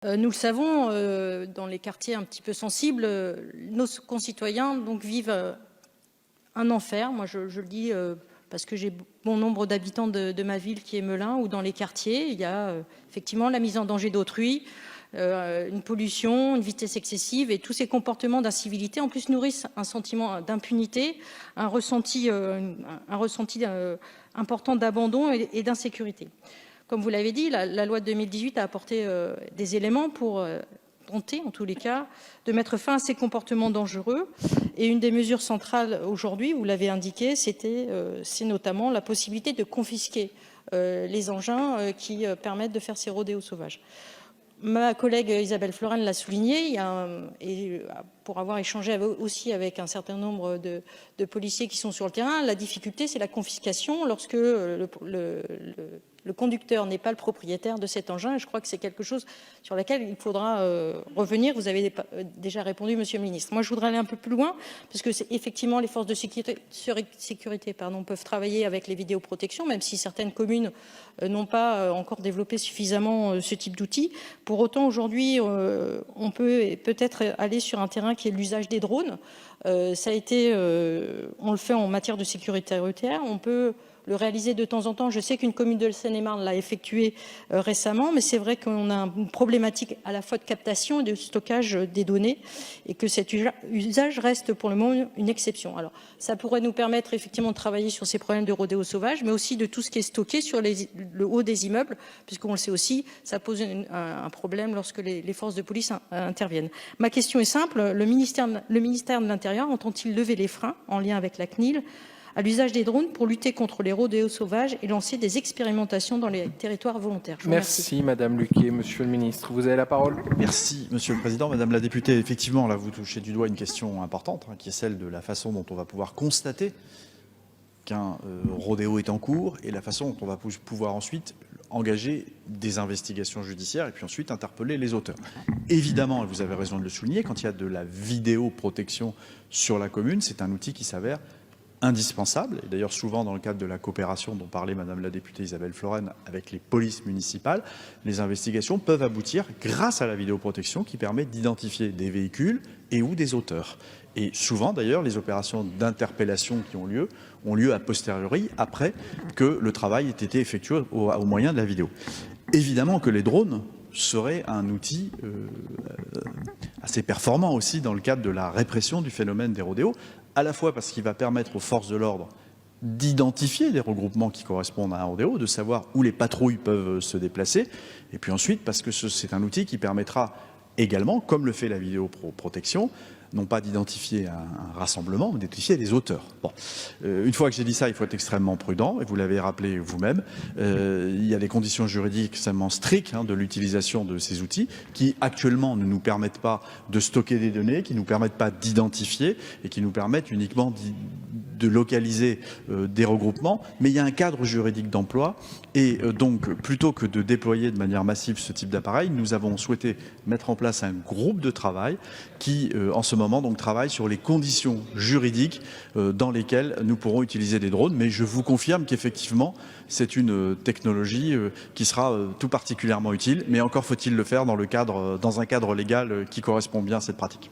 Nous le savons, dans les quartiers un petit peu sensibles, nos concitoyens donc, vivent un enfer. Moi, je le dis parce que j'ai bon nombre d'habitants de ma ville qui est Melun, où dans les quartiers, il y a effectivement la mise en danger d'autrui, une pollution, une vitesse excessive et tous ces comportements d'incivilité en plus nourrissent un sentiment d'impunité, un ressenti important d'abandon et d'insécurité. Comme vous l'avez dit, la loi de 2018 a apporté des éléments pour tenter, en tous les cas, de mettre fin à ces comportements dangereux. Et une des mesures centrales aujourd'hui, vous l'avez indiqué, c'est notamment la possibilité de confisquer les engins qui permettent de faire ces rodéos sauvages. Ma collègue Isabelle Florennes l'a souligné, et pour avoir échangé aussi avec un certain nombre de policiers qui sont sur le terrain, la difficulté, c'est la confiscation lorsque le conducteur n'est pas le propriétaire de cet engin. Et je crois que c'est quelque chose sur laquelle il faudra revenir. Vous avez déjà répondu, Monsieur le Ministre. Moi, je voudrais aller un peu plus loin, parce que effectivement, les forces de sécurité peuvent travailler avec les vidéoprotections, même si certaines communes n'ont pas encore développé suffisamment ce type d'outils. Pour autant, aujourd'hui, on peut peut-être aller sur un terrain qui est l'usage des drones. On le fait en matière de sécurité routière. On peut le réaliser de temps en temps. Je sais qu'une commune de Seine-et-Marne l'a effectué récemment, mais c'est vrai qu'on a une problématique à la fois de captation et de stockage des données et que cet usage reste pour le moment une exception. Alors, ça pourrait nous permettre effectivement de travailler sur ces problèmes de rodéo sauvage, mais aussi de tout ce qui est stocké sur le haut des immeubles, puisqu'on le sait aussi, ça pose un problème lorsque les forces de police interviennent. Ma question est simple, le ministère de l'Intérieur entend-il lever les freins en lien avec la CNIL à l'usage des drones pour lutter contre les rodéos sauvages et lancer des expérimentations dans les territoires volontaires? Merci Madame Luquet. Monsieur le Ministre, vous avez la parole. Merci Monsieur le Président. Madame la députée, effectivement, là vous touchez du doigt une question importante, qui est celle de la façon dont on va pouvoir constater qu'un rodéo est en cours et la façon dont on va pouvoir ensuite engager des investigations judiciaires et puis ensuite interpeller les auteurs. Évidemment, et vous avez raison de le souligner, quand il y a de la vidéoprotection sur la commune, c'est un outil qui s'avère indispensable, et d'ailleurs souvent dans le cadre de la coopération dont parlait Madame la députée Isabelle Florennes avec les polices municipales, les investigations peuvent aboutir grâce à la vidéoprotection qui permet d'identifier des véhicules et ou des auteurs. Et souvent d'ailleurs les opérations d'interpellation qui ont lieu a posteriori, après que le travail ait été effectué au moyen de la vidéo. Évidemment que les drones seraient un outil assez performant aussi dans le cadre de la répression du phénomène des rodéos, à la fois parce qu'il va permettre aux forces de l'ordre d'identifier les regroupements qui correspondent à un rodéo, de savoir où les patrouilles peuvent se déplacer, et puis ensuite parce que c'est un outil qui permettra également, comme le fait la vidéoprotection, non pas d'identifier un rassemblement, mais d'identifier les auteurs. Bon. Une fois que j'ai dit ça, il faut être extrêmement prudent, et vous l'avez rappelé vous-même, il y a des conditions juridiques extrêmement strictes de l'utilisation de ces outils, qui actuellement ne nous permettent pas de stocker des données, qui ne nous permettent pas d'identifier, et qui nous permettent uniquement de localiser des regroupements, mais il y a un cadre juridique d'emploi, et donc plutôt que de déployer de manière massive ce type d'appareil, nous avons souhaité mettre en place un groupe de travail qui, en ce moment, donc, travaille sur les conditions juridiques dans lesquelles nous pourrons utiliser des drones, mais je vous confirme qu'effectivement, c'est une technologie qui sera tout particulièrement utile, mais encore faut-il le faire dans un cadre légal qui correspond bien à cette pratique.